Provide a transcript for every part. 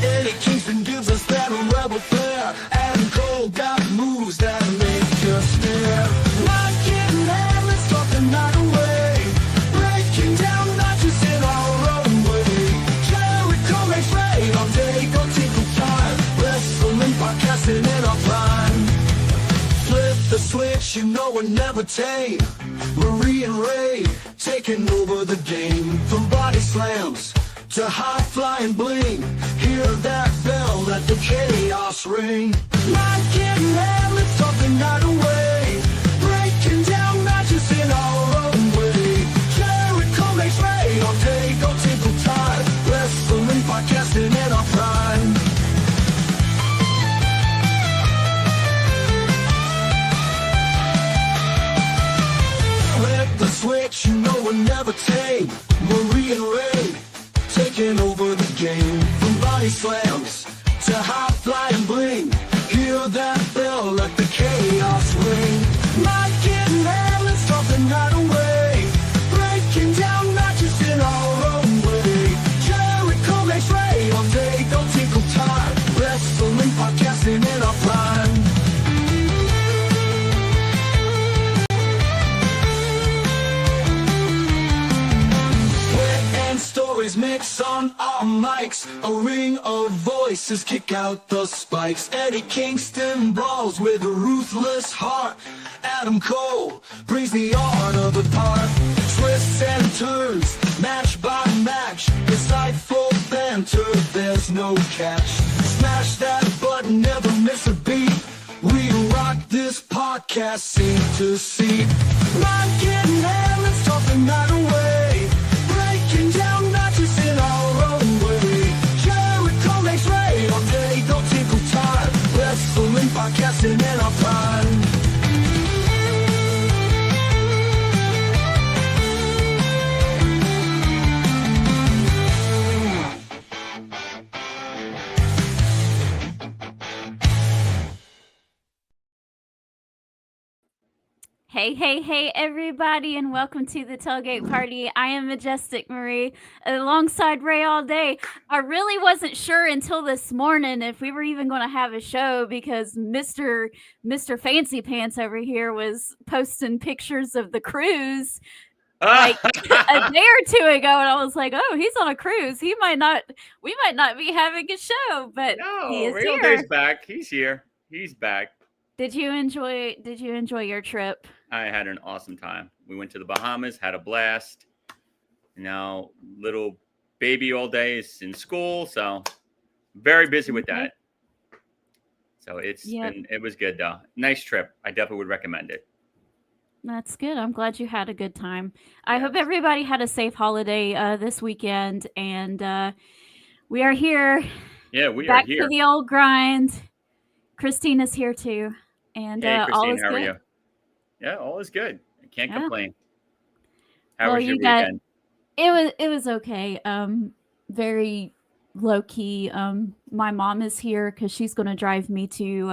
Eddie Kingston gives us that rebel flair. Adam Cole got moves that make us stare. Not getting mad, let's talk the night away. Breaking down notches in our own way. Jericho makes rain all day, go tinkle time. Wrestling podcasting in our prime. Flip the switch, you know we're never tame. Marie and Ray taking over the game. From body slams to high flying bling. Hear that bell, let the chaos ring. Not getting mad, let's talk the night away. Breaking down matches in our own way. Jericho makes rain all day, go tinkle time. Wrestling podcasting in our prime. Flip the switch, you know we're never tame. Marie and Ray taking over the game. From body slams to high flying bling. Hear that bell, let the chaos ring. Not getting mad, let's talk the night away. Breaking down matches in our own way. Jericho makes rain all day, don't tinkle time. Wrestling podcasting in our prime. Stories mix on our mics. A ring of voices kick out the spikes. Eddie Kingston brawls with a ruthless heart. Adam Cole brings the art of the part. Twists and turns, match by match. Insightful banter, there's no catch. Smash that button, never miss a beat. We rock this podcast, scene to scene. Not getting mad, let's talk the night away. Breaking down notches in our own way. Jericho makes rain all day, don't tinkle time. Wrestling podcasting in our prime. Hey, everybody, and welcome to the Tailgate Party. I am Majestic Marie, alongside Ray all day. I really wasn't sure until this morning if we were even going to have a show because Mr. Fancy Pants over here was posting pictures of the cruise like a day or two ago, and I was like, oh, he's on a cruise. We might not be having a show, but no, he is Ray all here. day's back. He's here. He's back. Did you enjoy your trip? I had an awesome time. We went to the Bahamas, had a blast. Now, little baby all day is in school, so very busy with that. So it was good though. Nice trip. I definitely would recommend it. That's good. I'm glad you had a good time. I hope everybody had a safe holiday this weekend, and we are here. Yeah, we back are here. To the old grind. Christina's here too, and hey, Christine, all is how good. are you? Yeah, all is good. I can't complain. How Well, was your weekend? It was okay. Very low key. My mom is here because she's going to drive me to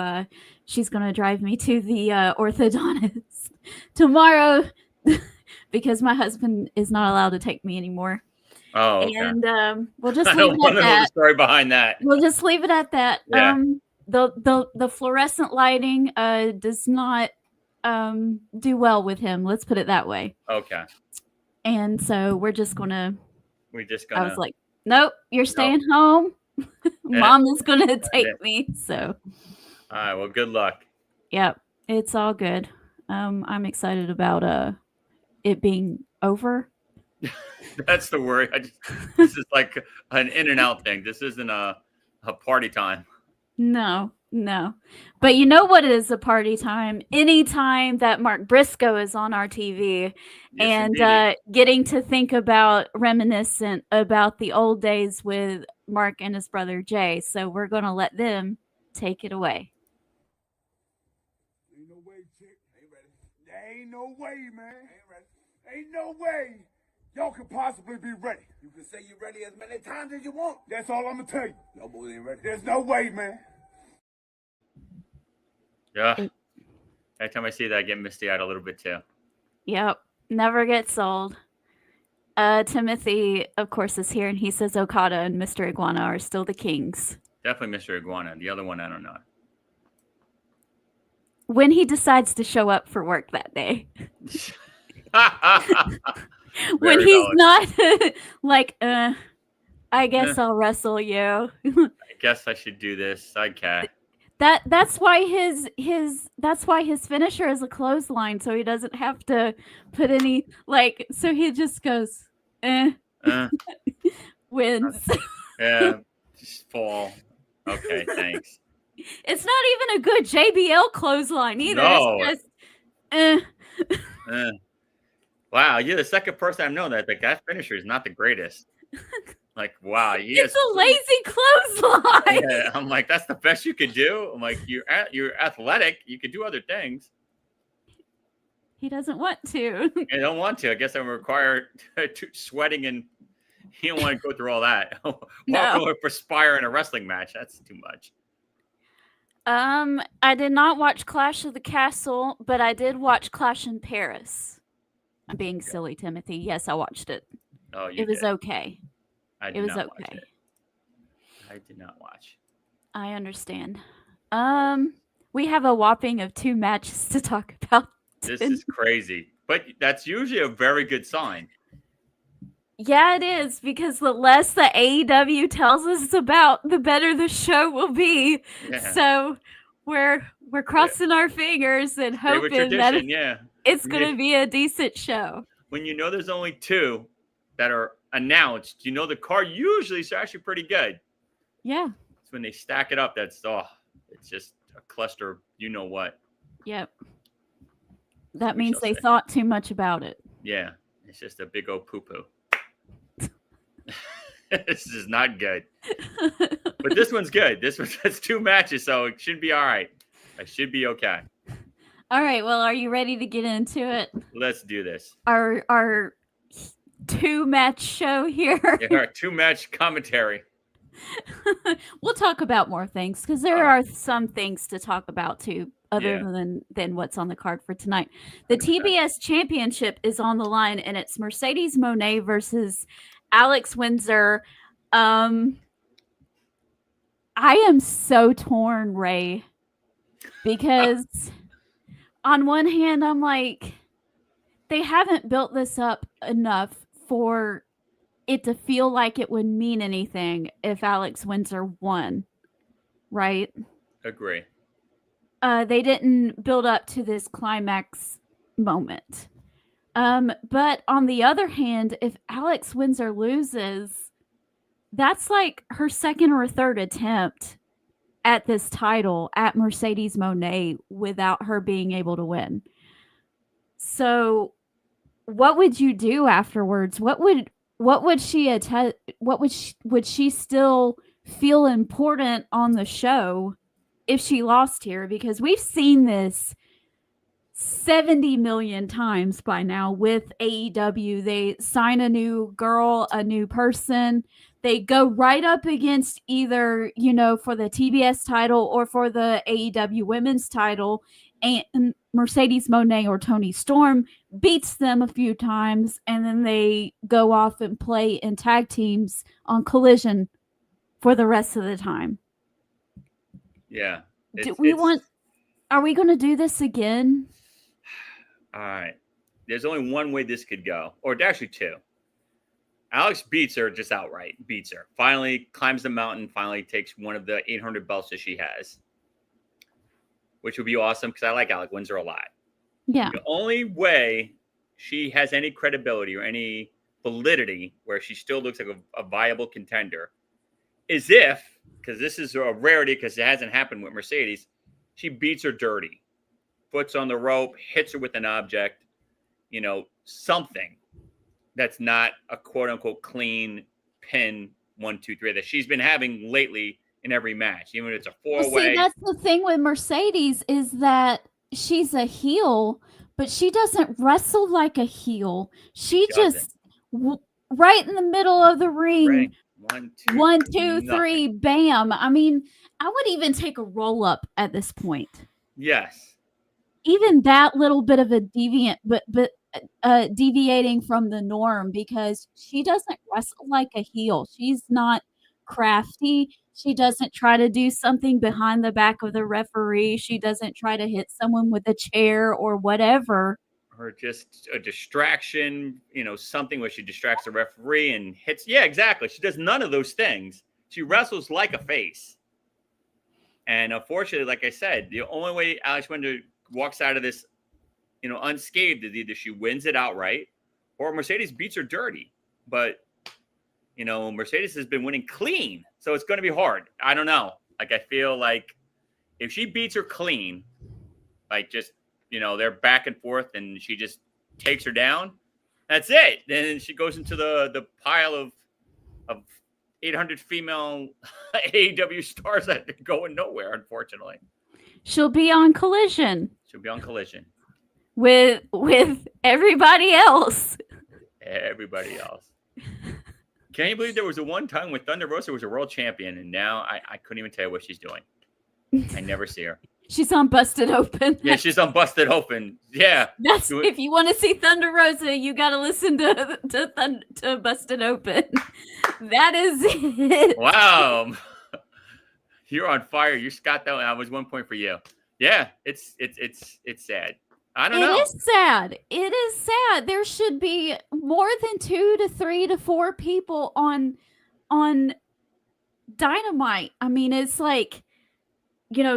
the orthodontist tomorrow because my husband is not allowed to take me anymore. Oh, okay. And we'll just I leave don't it want at to know the that. story behind that. We'll just leave it at that. Yeah. The fluorescent lighting does not do well with him. Let's put it that way. Okay. And so we're just gonna. I was like, nope, you're staying home. Mom is gonna take me. So. All right. Well, good luck. Yep, it's all good. I'm excited about it being over. That's the worry. This is like an in and out thing. This isn't a party time. No. But you know what is a party time? Anytime that Mark Briscoe is on our TV, yes, and getting to think about reminiscent about the old days with Mark and his brother Jay. So we're going to let them take it away. Ain't no way, chick. Ain't ready. There ain't no way, man. Ain't ready. Ain't no way y'all could possibly be ready. You can say you're ready as many times as you want. That's all I'm gonna tell you. No boys ain't ready. There's no way, man. Yeah. Every time I see that, I get misty eyed a little bit too. Yep. Never gets old. Timothy, of course, is here, and he says Okada and Mr. Iguana are still the kings. Definitely Mr. Iguana. The other one, I don't know. When he decides to show up for work that day. When Very he's valid. not like, I guess I'll wrestle you. I guess I should do this. Okay. That's why his finisher is a clothesline, so he doesn't have to put any so he just goes wins. Yeah, just fall. Okay, thanks. It's not even a good JBL clothesline either. No. It's just Wow, you're the second person I've known that that finisher is not the greatest. Like, wow, it's a lazy clothesline. Yeah, I'm like, that's the best you could do. I'm like, you're athletic. You could do other things. He doesn't want to. I don't want to. I guess I'm required sweating, and he don't want to go through all that. No. Or perspire in a wrestling match. That's too much. I did not watch Clash of the Castle, but I did watch Clash in Paris. I'm being silly, Timothy. Yes, I watched it. Oh, you It was did. okay. It was okay. okay. I did not watch. I understand. We have a whopping of 2 matches to talk about. This is crazy, but that's usually a very good sign. Yeah, it is, because the less the AEW tells us about, the better the show will be. Yeah. So we're crossing our fingers and hoping that it's going to be a decent show. When you know there's only 2 that are announced, you know the card usually is actually pretty good. Yeah. It's when they stack it up that's it's just a cluster. You know what? Yep. That means they thought too much about it. Yeah, it's just a big old poo-poo. This is not good. But this one's good. That's 2 matches, so it should be all right. I should be okay. All right. Well, are you ready to get into it? Let's do this. Our 2-match show here. Yeah, our 2-match commentary. We'll talk about more things, because there are some things to talk about too, other than what's on the card for tonight. The TBS Championship is on the line, and it's Mercedes Moné versus Alex Windsor. I am so torn, Ray, because on one hand, I'm like, they haven't built this up enough for it to feel like it would mean anything if Alex Windsor won, right? Agree. They didn't build up to this climax moment. But on the other hand, if Alex Windsor loses, that's like her second or third attempt at this title at Mercedes Moné without her being able to win. So what would you do afterwards? What would she would she still feel important on the show if she lost here? Because we've seen this 70 million times by now with AEW. They sign a new girl, a new person. They go right up against either, for the TBS title or for the AEW women's title. And Mercedes Moné or Toni Storm beats them a few times, and then they go off and play in tag teams on Collision for the rest of the time. Yeah. Are we going to do this again? All right. There's only one way this could go, or actually 2. Alex beats her just outright. Beats her. Finally climbs the mountain. Finally takes one of the 800 belts that she has, which would be awesome because I like Alex Windsor a lot. Yeah. The only way she has any credibility or any validity where she still looks like a viable contender is if, because this is a rarity because it hasn't happened with Mercedes, she beats her dirty. Foot's on the rope, hits her with an object, something that's not a quote-unquote clean pin 1, 2, 3 that she's been having lately in every match, even if it's a 4-way. Well, see, that's the thing with Mercedes is that she's a heel, but she doesn't wrestle like a heel. She just right in the middle of the ring. 1, 2, 3, bam. I mean, I would even take a roll-up at this point. Yes. Even that little bit of a deviant, but deviating from the norm because she doesn't wrestle like a heel. She's not crafty. She doesn't try to do something behind the back of the referee. She doesn't try to hit someone with a chair or whatever. Or just a distraction, something where she distracts the referee and hits. Yeah, exactly. She does none of those things. She wrestles like a face. And unfortunately, like I said, the only way Alex Winter walks out of this, unscathed is either she wins it outright or Mercedes beats her dirty. But, Mercedes has been winning clean. So it's going to be hard. I don't know. Like, I feel like if she beats her clean, like just, they're back and forth and she just takes her down, that's it. Then she goes into the pile of 800 female AEW stars that are going nowhere, unfortunately. She'll be on Collision. She'll be on Collision. With everybody else. Everybody else. Can you believe there was a one time when Thunder Rosa was a world champion, and now I couldn't even tell you what she's doing. I never see her. She's on Busted Open. Yeah, she's on Busted Open. Yeah. That's if you want to see Thunder Rosa, you got to listen to Busted Open. That is it. Wow. You're on fire. You got that one. That was 1 point for you. Yeah, it's sad. I don't know. It is sad. It is sad. There should be more than 2 to 3 to 4 people on Dynamite. I mean, it's like,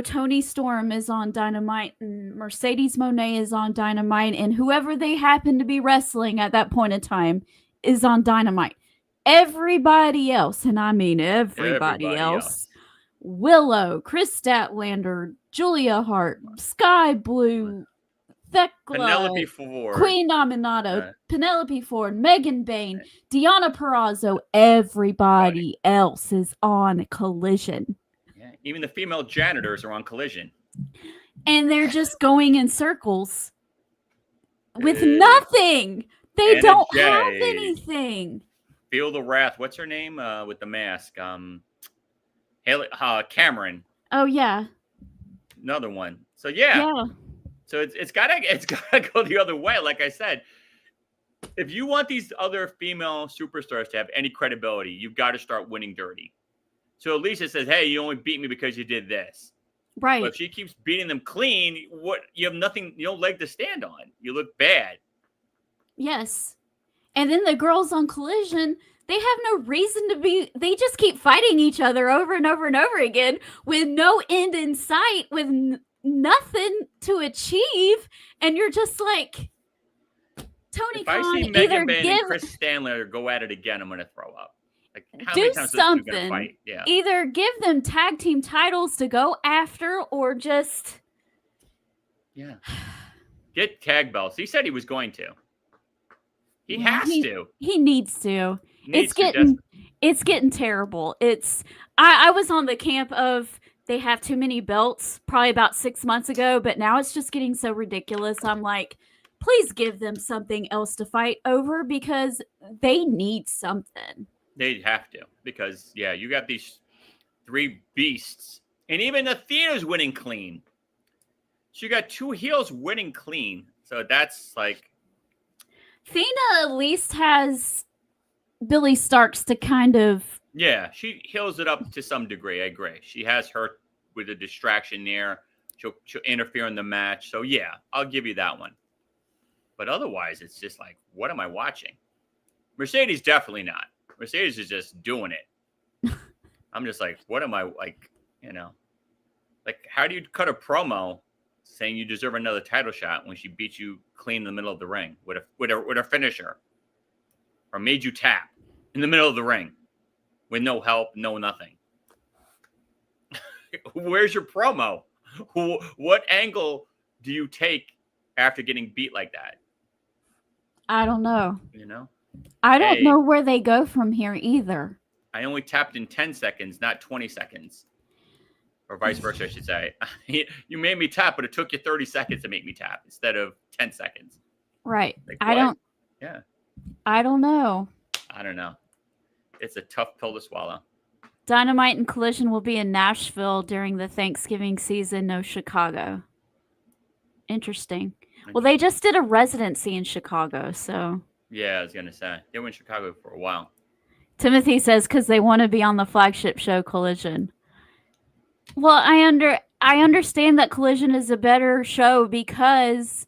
Tony Storm is on Dynamite and Mercedes Moné is on Dynamite and whoever they happen to be wrestling at that point in time is on Dynamite. Everybody else, and I mean everybody else. Willow, Chris Statlander, Julia Hart, Sky Blue, Thekla, Penelope Ford, Queen Nominato, Penelope Ford, Megan Bain, Deonna Purrazzo, everybody else is on Collision. Yeah, even the female janitors are on Collision. And they're just going in circles with nothing. They Anna don't Jay. have anything. Feel the Wrath. What's her name with the mask? Haley, Cameron. Oh, yeah. Another one. So, yeah. So it's gotta go the other way. Like I said, if you want these other female superstars to have any credibility, you've got to start winning dirty. So at least it says, hey, you only beat me because you did this. Right. But if she keeps beating them clean, you have nothing, no leg to stand on. You look bad. Yes. And then the girls on Collision, they have no reason to be, they just keep fighting each other over and over and over again with no end in sight, with nothing to achieve. And you're just like, Tony Khan, either I see Megan Bain and Chris Stanley go at it again, I'm going to throw up. Like, how do many times something. Are they gonna fight? Yeah. Either give them tag team titles to go after or just get tag belts. He said he was going to. He has to. He needs to. It's getting terrible. I was on the camp of they have too many belts probably about 6 months ago, but now it's just getting so ridiculous. I'm like, please give them something else to fight over because they need something. They have to because, you got these 3 beasts. And even Athena's winning clean. So you got 2 heels winning clean. So that's like... Athena at least has Billy Starks to kind of... Yeah, she heals it up to some degree. I agree. She has her with a distraction there. She'll interfere in the match. So, I'll give you that one. But otherwise, it's just like, what am I watching? Mercedes definitely not. Mercedes is just doing it. I'm just like, what am I like? Like, how do you cut a promo saying you deserve another title shot when she beat you clean in the middle of the ring with a finisher, or made you tap in the middle of the ring with no help, no nothing? Where's your promo? What angle do you take after getting beat like that? I don't know. I don't Hey, know where they go from here either. I only tapped in 10 seconds, not 20 seconds. Or vice versa, I should say. You made me tap, but it took you 30 seconds to make me tap instead of 10 seconds. Right. Like, I don't know. I don't know. It's a tough pill to swallow. Dynamite and Collision will be in Nashville during the Thanksgiving season, no Chicago. Interesting. Well, they just did a residency in Chicago, so. Yeah, I was gonna say they were in Chicago for a while. Timothy says because they want to be on the flagship show Collision. Well, I understand that Collision is a better show because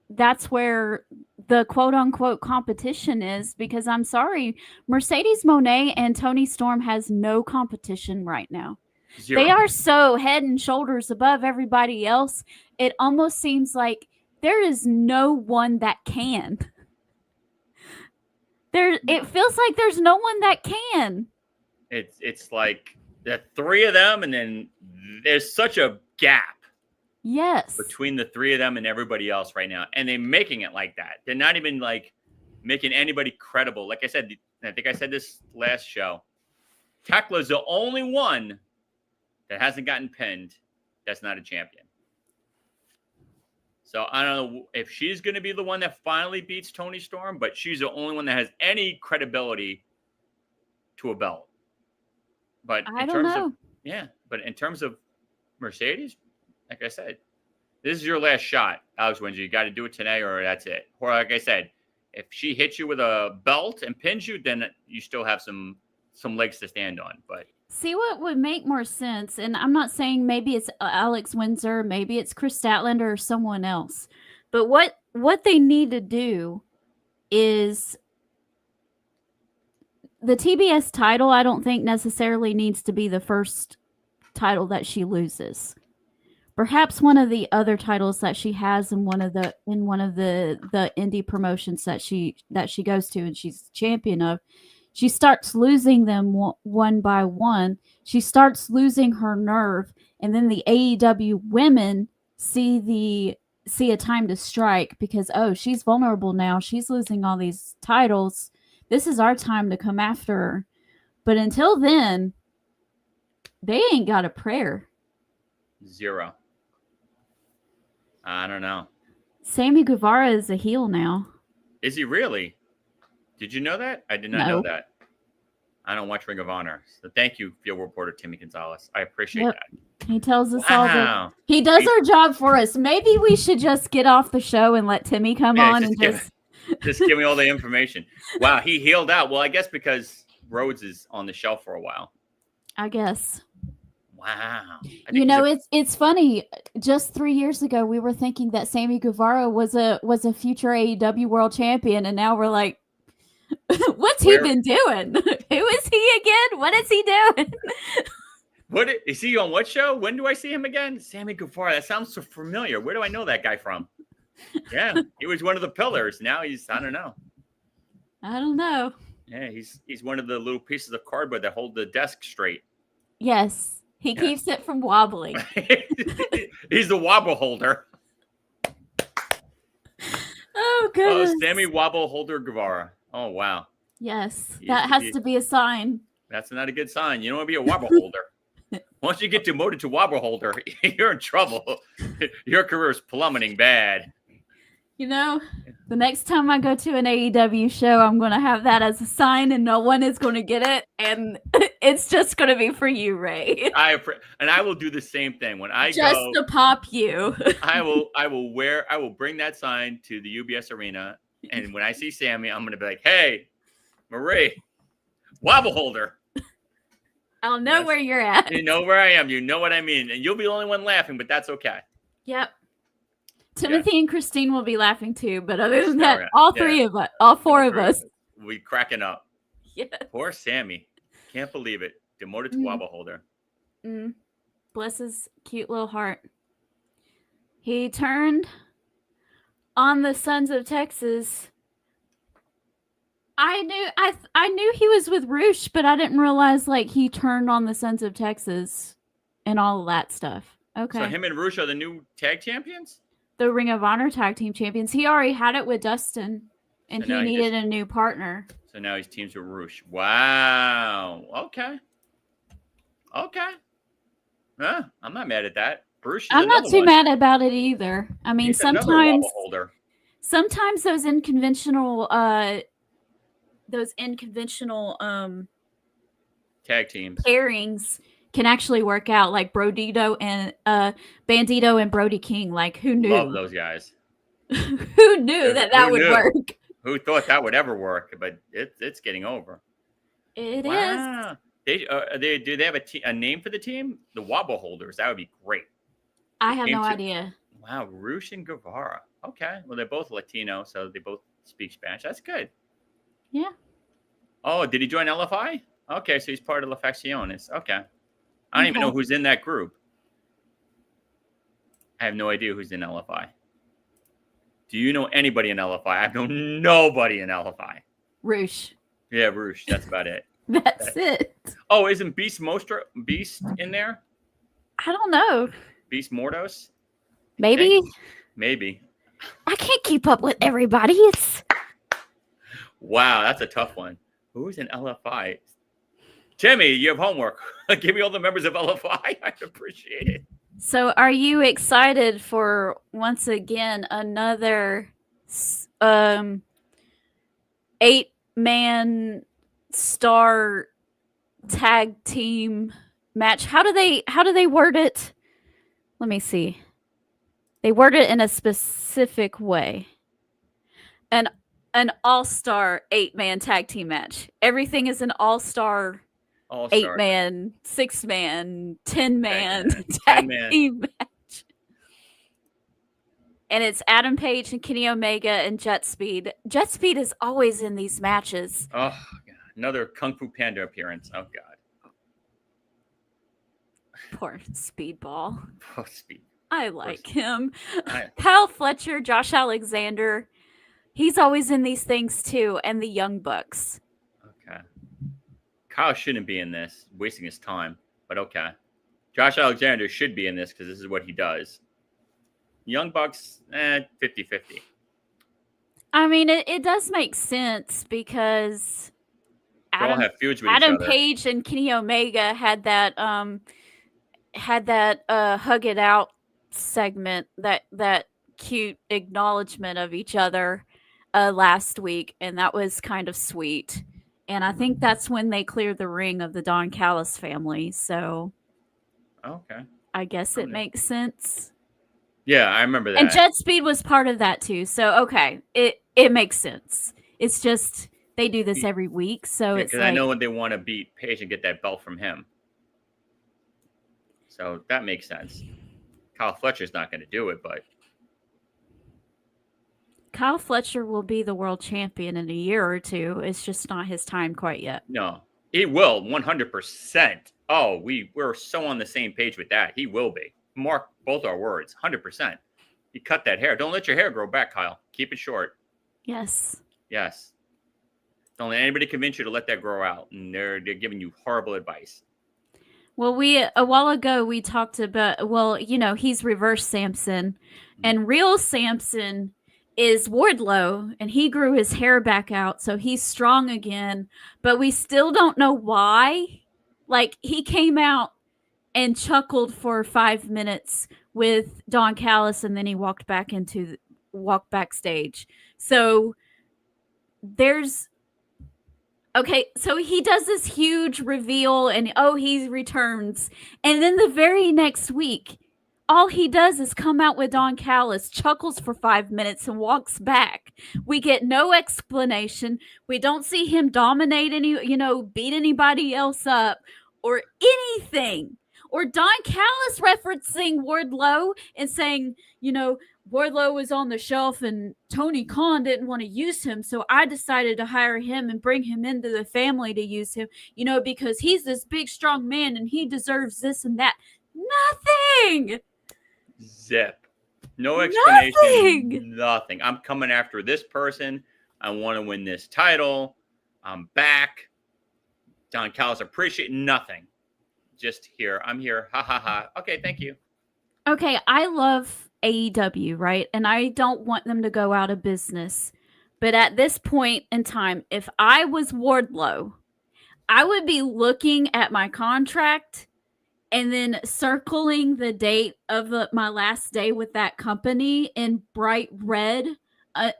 that's where the quote unquote competition is. Because I'm sorry, Mercedes Moné and Toni Storm has no competition right now. Zero. They are so head and shoulders above everybody else. It almost seems like there is no one that can. It feels like there's no one that can. It's like the three of them, and then there's such a gap. Yes. Between the three of them and everybody else right now, and they're making it like that. They're not even like making anybody credible. Like I said, I think I said this last show. Tekla's the only one that hasn't gotten pinned. That's not a champion. So I don't know if she's going to be the one that finally beats Toni Storm, but she's the only one that has any credibility to a belt. But I don't know. But in terms of Mercedes, like I said, this is your last shot, Alex Windsor. You got to do it today, or that's it. Or like I said, if she hits you with a belt and pins you, then you still have some legs to stand on. But see what would make more sense, and I'm not saying maybe it's Alex Windsor, maybe it's Chris Statlander or someone else, but what they need to do is the TBS title. I don't think necessarily needs to be the first title that she loses. Perhaps one of the other titles that she has in one of the indie promotions that she goes to and she's champion of. She starts losing them one by one. She starts losing her nerve, and then the AEW women see a time to strike because, oh, she's vulnerable now. She's losing all these titles. This is our time to come after her. But until then, they ain't got a prayer. Zero. I don't know. Sammy Guevara is a heel now. Is he really? Did you know that? I did not know that. I don't watch Ring of Honor. So thank you, field reporter Timmy Gonzalez. I appreciate that. He tells us all that. He does our job for us. Maybe we should just get off the show and let Timmy come on and just give me all the information. Wow, he healed out. Well, I guess because Rhodes is on the shelf for a while. I guess. Wow. It's funny. Just 3 years ago, we were thinking that Sammy Guevara was a future AEW world champion, and now we're like, what's he been doing? Who is he again? What is he doing? What is he on? What show? When do I see him again? Sammy Guevara. That sounds so familiar. Where do I know that guy from? Yeah, he was one of the pillars. Now he's I don't know. Yeah, he's one of the little pieces of cardboard that hold the desk straight. Yes, he keeps it from wobbling. He's the wobble holder. Oh, goodness. Oh, Sammy Wobble Holder Guevara. Oh, wow. Yes, that has to be a sign. That's not a good sign. You don't want to be a wobble holder. Once you get demoted to wobble holder, you're in trouble. Your career is plummeting bad. The next time I go to an AEW show, I'm going to have that as a sign and no one is going to get it. And it's just going to be for you, Ray. I will do the same thing when I just go. Just to pop you. I will bring that sign to the UBS arena. And when I see Sammy, I'm going to be like, hey, Marie, wobble holder. I'll know where you're at. You know where I am. You know what I mean. And you'll be the only one laughing, but that's okay. Yep. Timothy and Christine will be laughing too, but other than that, all four of us. We cracking up. Yes. Poor Sammy. Can't believe it. Demoted to wobble holder. Bless his cute little heart. He turned on the Sons of Texas. I knew he was with Roosh, but I didn't realize he turned on the Sons of Texas and all of that stuff. Okay. So him and Roosh are the new tag champions? The Ring of Honor tag team champions. He already had it with Dustin, and he needed a new partner. So now he's teams with Roosh. Wow. Okay. I'm not mad at that. Roosh. I'm not too mad about it either. I mean, sometimes those unconventional tag teams pairings can actually work out, like Bandito and Brody King. Like, who knew? Love those guys. Who knew that Who would knew? work? Who thought that would ever work? But it's getting over. It is. Wow. Do they have a name for the team? The Wobble Holders. That would be great. I have no Came to- idea. Wow, Rush and Guevara. Okay. Well, they're both Latino, so they both speak Spanish. That's good. Yeah. Oh, did he join LFI? Okay, so he's part of La Facciones. Okay. I don't even know Okay. who's in that group. I have no idea who's in LFI. Do you know anybody in LFI? I know nobody in LFI. Roosh. Yeah, Rush. That's about it. That's it. Oh, isn't Beast in there? I don't know. Beast Mordos? Maybe. Maybe. I can't keep up with everybody. It's Wow, that's a tough one. Who's in LFI? Timmy, you have homework. Give me all the members of LFI. I'd appreciate it. So are you excited for once again another 8-man star tag team match? How do they word it? Let me see. They word it in a specific way. An all-star 8-man tag team match. Everything is an all-star All-star. 8-man, 6-man, 10-man Tag tag man. team match. And it's Adam Page and Kenny Omega and Jet Speed. Jet Speed is always in these matches. Oh, God. Another Kung Fu Panda appearance. Oh, God. Poor Speedball. Oh, Speed. I like him. I- Kyle Fletcher, Josh Alexander. He's always in these things too. And the Young Bucks. Okay. Kyle shouldn't be in this, wasting his time. But okay. Josh Alexander should be in this because this is what he does. Young Bucks, 50-50. I mean, it does make sense because They all have feuds with each Adam other. Page and Kenny Omega had that hug it out segment, that cute acknowledgement of each other last week, and that was kind of sweet. And I think that's when they cleared the ring of the Don Callis family. So Okay. I guess it makes sense. Yeah, I remember that. And Jet Speed was part of that too. So okay, it makes sense. It's just they do this every week, so it's because like, I know when they want to beat Page and get that belt from him. So that makes sense. Kyle Fletcher's not going to do it, but Kyle Fletcher will be the world champion in a year or two. It's just not his time quite yet. no, he will 100%. Oh, we're so on the same page with that. He will be. Mark both our words, 100%. You cut that hair. Don't let your hair grow back, Kyle. Keep it short. Yes. Yes. Don't let anybody convince you to let that grow out. And they're giving you horrible advice. Well, a while ago we talked about, well, he's reverse Samson, and real Samson is Wardlow, and he grew his hair back out, so he's strong again, but we still don't know why. Like, he came out and chuckled for 5 minutes with Don Callis, and then he walked backstage. So okay, so he does this huge reveal, and he returns, and then the very next week, all he does is come out with Don Callis, chuckles for 5 minutes, and walks back. We get no explanation. We don't see him dominate beat anybody else up or anything. Or Don Callis referencing Wardlow and saying, Wardlow was on the shelf and Tony Khan didn't want to use him, so I decided to hire him and bring him into the family to use him, because he's this big, strong man and he deserves this and that. Nothing! Zip. No explanation. Nothing! Nothing. I'm coming after this person. I want to win this title. I'm back. Don Callis appreciate nothing. Just here. I'm here. Ha ha ha. Okay, thank you. Okay, I love AEW, right? And I don't want them to go out of business. But at this point in time, if I was Wardlow, I would be looking at my contract and then circling the date of my last day with that company in bright red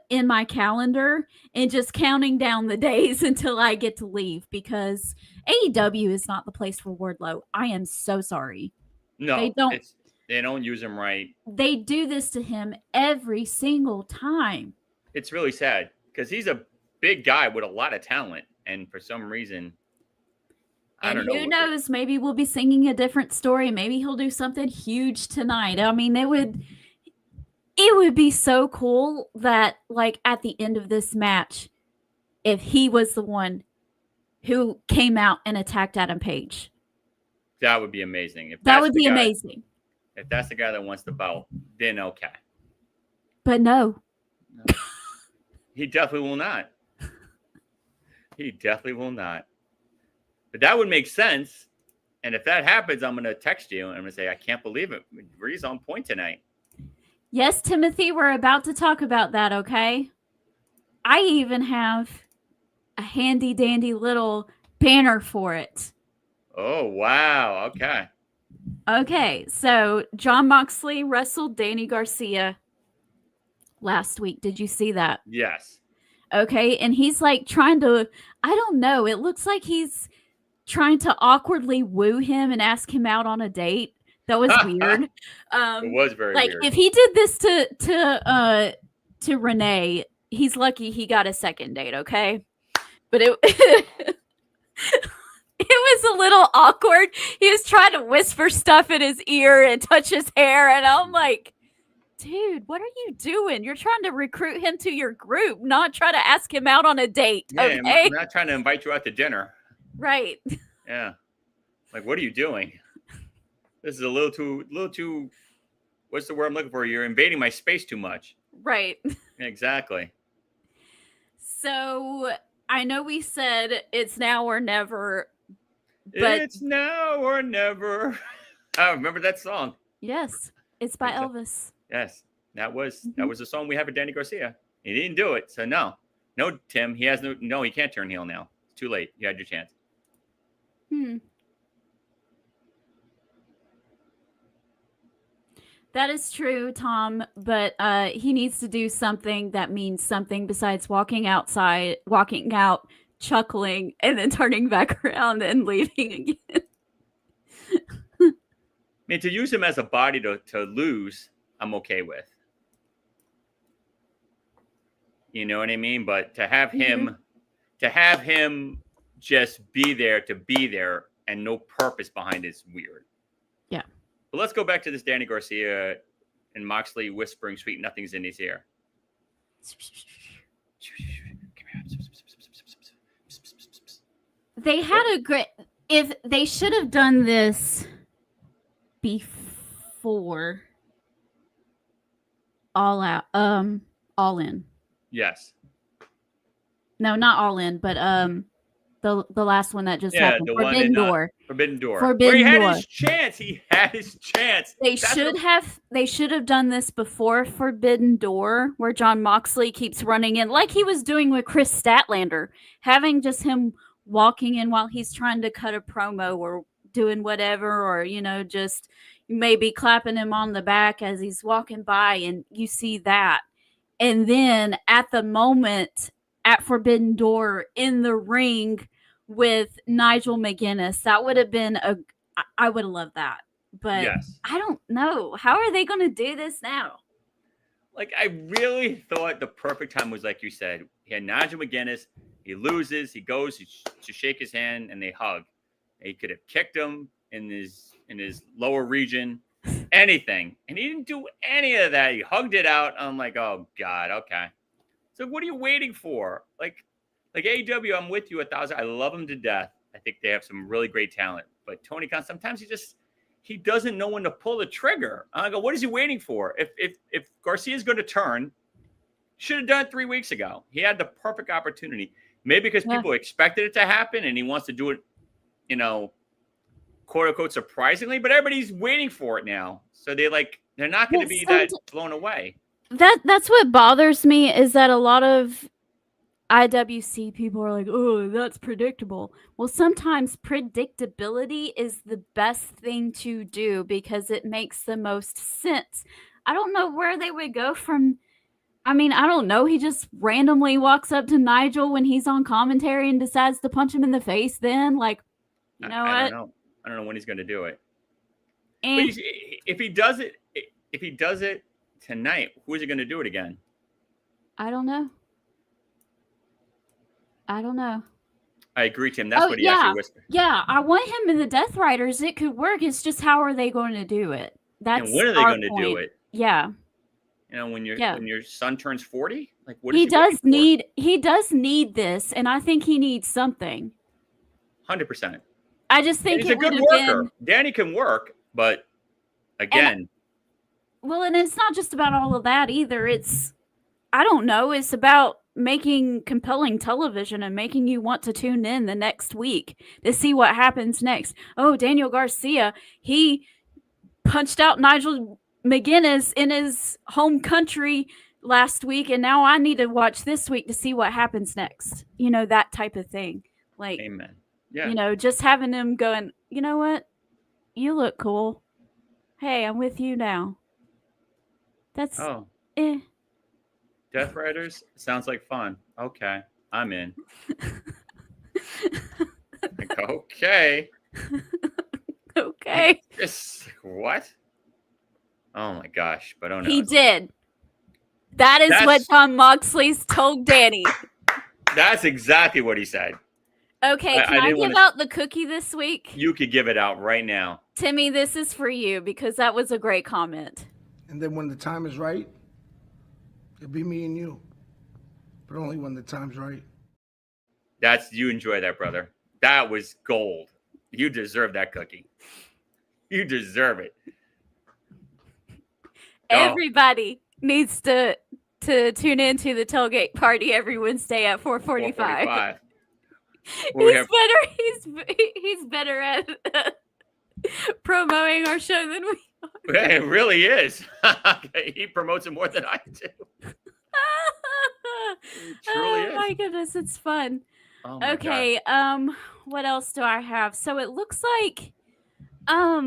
in my calendar and just counting down the days until I get to leave, because AEW is not the place for Wardlow. I am so sorry. No, They don't. They don't use him right. They do this to him every single time. It's really sad because he's a big guy with a lot of talent, and for some reason, I And don't know. who knows? Maybe we'll be singing a different story. Maybe he'll do something huge tonight. I mean, it would be so cool that, like, at the end of this match, if he was the one who came out and attacked Adam Page. That would be amazing. If That that's would the be guy- amazing. If that's the guy that wants the belt, then okay. But no. He definitely will not. He definitely will not. But that would make sense. And if that happens, I'm going to text you and I'm going to say, I can't believe it. Ree's on point tonight. Yes, Timothy, we're about to talk about that, okay? I even have a handy dandy little banner for it. Oh, wow. Okay. Okay, so Jon Moxley wrestled Danny Garcia last week. Did you see that? Yes. Okay, and he's like trying to, I don't know, it looks like he's trying to awkwardly woo him and ask him out on a date. That was weird. It was very like weird. if he did this to Renee, he's lucky he got a second date, okay? But it it was a little awkward. He was trying to whisper stuff in his ear and touch his hair, and I'm like, dude, what are you doing? You're trying to recruit him to your group, not try to ask him out on a date. Yeah, Okay? I'm not trying to invite you out to dinner. Right. Yeah. Like, what are you doing? This is a little too, what's the word I'm looking for? You're invading my space too much. Right. Exactly. So I know we said it's now or never, but It's now or never. I remember that song. yes, it's by Exactly. Elvis. Yes, that was Mhm. the song we have for Danny Garcia. He didn't do it, so no, Tim. He has no. He can't turn heel now. It's too late. You had your chance. That is true, Tom, but he needs to do something that means something besides walking out, chuckling, and then turning back around and leaving again. I mean, to use him as a body to lose, I'm okay with. You know what I mean? But to have him just be there and no purpose behind it is weird. Yeah. But let's go back to this Danny Garcia and Moxley whispering sweet nothings in his ear. They had a great. If they should have done this before All Out, All In. Yes. No, not All In, but the last one that just happened. the one Forbidden in Door. Forbidden Door. Forbidden Where he had Door. his chance. He had his chance. They should have done this before Forbidden Door, where Jon Moxley keeps running in like he was doing with Chris Statlander, having just him walking in while he's trying to cut a promo or doing whatever, or just maybe clapping him on the back as he's walking by, and you see that. And then at the moment at Forbidden Door in the ring with Nigel McGuinness, that would have been I would have loved that. But Yes. I don't know. How are they going to do this now? Like, I really thought the perfect time was, like you said, he had Nigel McGuinness. He loses. He goes to shake his hand, and they hug. He could have kicked him in his lower region, anything, and he didn't do any of that. He hugged it out. I'm like, oh God, okay. So what are you waiting for? Like AEW, I'm with you 1,000. I love him to death. I think they have some really great talent, but Tony Khan sometimes he doesn't know when to pull the trigger. I go, what is he waiting for? If Garcia's going to turn, should have done it 3 weeks ago. He had the perfect opportunity. Maybe because people expected it to happen and he wants to do it, quote unquote, surprisingly, but everybody's waiting for it now. So they're not going to be that blown away. That's what bothers me, is that a lot of IWC people are like, oh, that's predictable. Well, sometimes predictability is the best thing to do because it makes the most sense. I don't know where they would go from. I mean, I don't know. He just randomly walks up to Nigel when he's on commentary and decides to punch him in the face then. Like, you know I what? don't know. I don't know when he's going to do it. And if he does it tonight, who is he going to do it again? I don't know. I agree, Tim. That's what he actually whispered. Yeah, I want him in the Death Riders. It could work. It's just how are they going to do it? That's And when are they going to do it? Yeah. You know, when your son turns 40, like what? He does need this, and I think he needs something. 100%. I just think he's a good worker. Danny can work, but again, and it's not just about all of that either. It's, I don't know. It's about making compelling television and making you want to tune in the next week to see what happens next. Oh, Daniel Garcia, he punched out Nigel McGuinness in his home country last week, and now I need to watch this week to see what happens next. You know, that type of thing. Like, amen. Yeah. You know, just having him going, you know what? You look cool. Hey, I'm with you now. That's Death Riders sounds like fun. Okay, I'm in. Like, okay. Okay. Just what? Oh my gosh! But oh no, he did. That's what John Moxley's told Danny. That's exactly what he said. Okay, can I give out the cookie this week? You could give it out right now. Timmy, this is for you because that was a great comment. And then when the time is right, it'll be me and you. But only when the time's right. You enjoy that, brother. That was gold. You deserve that cookie. You deserve it. Everybody needs to tune into the Tailgate Party every Wednesday at 4:45. He's better at promoting our show than we are. It really is. He promotes it more than I do. Truly is. My goodness, it's fun. Oh my okay, God. What else do I have? So it looks like Are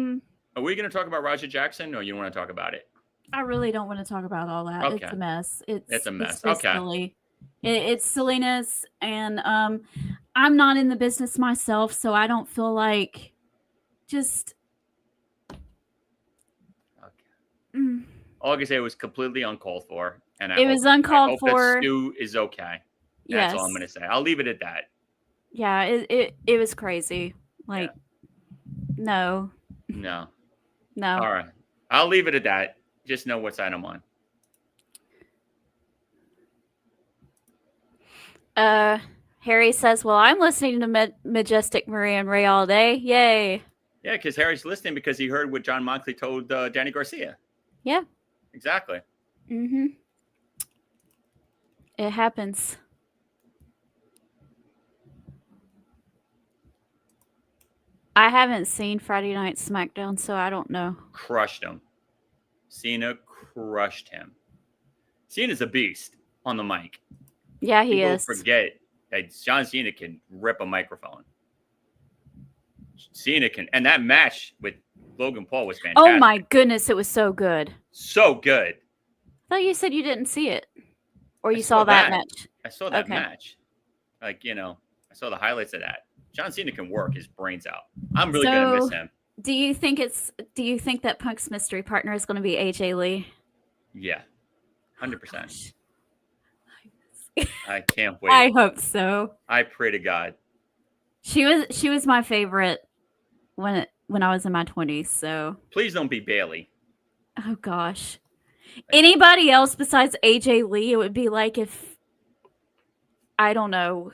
we going to talk about Roger Jackson, or you want to talk about it? I really don't want to talk about all that. Okay. It's a mess. It's a mess. It's okay. Silly. It's silliness, and I'm not in the business myself, so I don't feel like just. Okay. All I can say, it was completely uncalled for, and it was uncalled for. That Stu is okay. That's all I'm going to say. I'll leave it at that. Yeah, it was crazy. Like, no. No. All right. I'll leave it at that. Just know what side I'm on. Harry says, well, I'm listening to Majestic, Marie, and Ray all day. Yay. Yeah, because Harry's listening because he heard what John Moxley told Danny Garcia. Yeah. Exactly. Mm-hmm. It happens. I haven't seen Friday Night SmackDown, so I don't know. Crushed him. Cena crushed him. Cena's a beast on the mic. Yeah, he People is. Forget that John Cena can rip a microphone. Cena can, and that match with Logan Paul was fantastic. Oh my goodness, it was so good. So good. I thought you said you didn't see it, or you saw that match. I saw that match. Like, you know, I saw the highlights of that. John Cena can work his brains out. I'm really gonna miss him. Do you think that Punk's mystery partner is going to be AJ Lee? Yeah, 100%. I can't wait. I hope so. I pray to God. She was my favorite when I was in my 20s. So please don't be Bailey. Oh gosh, anybody else besides AJ Lee? It would be like if I don't know.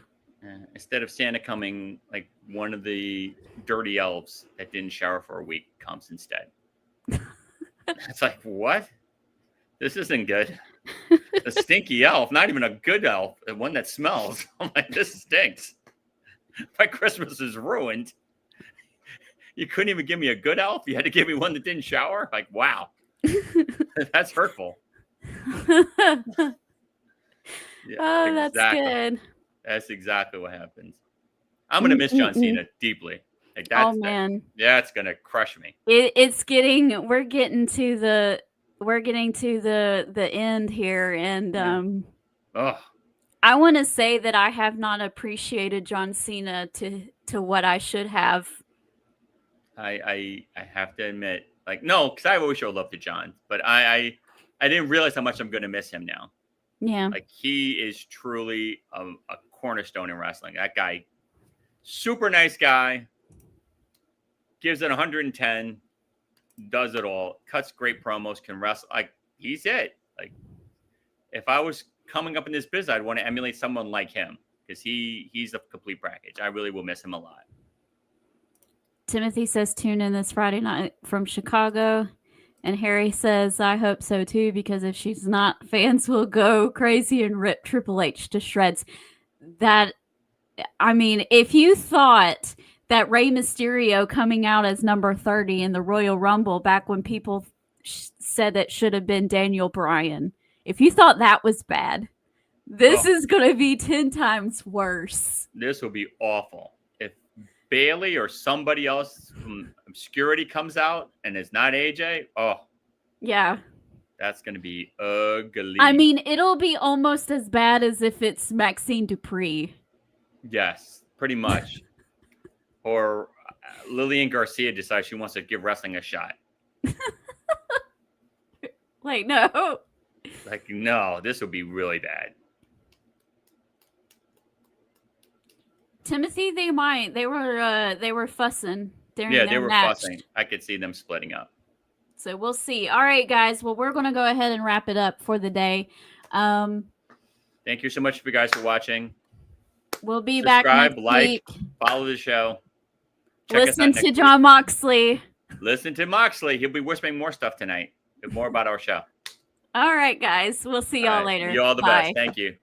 Instead of Santa coming, like one of the dirty elves that didn't shower for a week comes instead. It's like, what? This isn't good. A stinky elf, not even a good elf, the one that smells. I'm like, this stinks. My Christmas is ruined. You couldn't even give me a good elf. You had to give me one that didn't shower. Like, wow. That's hurtful. Yeah, oh, that's good. That's exactly what happens. I'm gonna miss John Cena deeply. Like that's it's gonna crush me. We're getting to the end here, and I want to say that I have not appreciated John Cena to what I should have. I have to admit, Like, no, because I always show love to John, but I didn't realize how much I'm going to miss him now. Yeah. Like, he is truly a cornerstone in wrestling. That guy, super nice guy, gives it 110, does it all, cuts great promos, can wrestle. Like, he's it. Like, if I was coming up in this biz, I'd want to emulate someone like him because he's a complete package. I really will miss him a lot. Timothy says tune in this Friday night from Chicago. And Harry says, I hope so too, because if she's not, fans will go crazy and rip Triple H to shreds. That, I mean, if you thought that Rey Mysterio coming out as number 30 in the Royal Rumble back when people said it should have been Daniel Bryan, if you thought that was bad, this is going to be 10 times worse. This will be awful. If Bailey or somebody else from obscurity comes out and it's not AJ, yeah, that's going to be ugly. I mean, it'll be almost as bad as if it's Maxine Dupree. Yes, pretty much. Or Lillian Garcia decides she wants to give wrestling a shot. Like, no. Like, no, this will be really bad. Timothy, they were fussing during Yeah, their they were match. fussing. I could see them splitting up. So we'll see. All right, guys. Well, we're going to go ahead and wrap it up for the day. Thank you so much for you guys for watching. We'll be back Subscribe, next like, week. follow the show. Check us out Listen next to week. John Moxley. Listen to Moxley. He'll be whispering more stuff tonight. More about our show. All right, guys. We'll see y'all All right. later. You all the Bye. best. Thank you.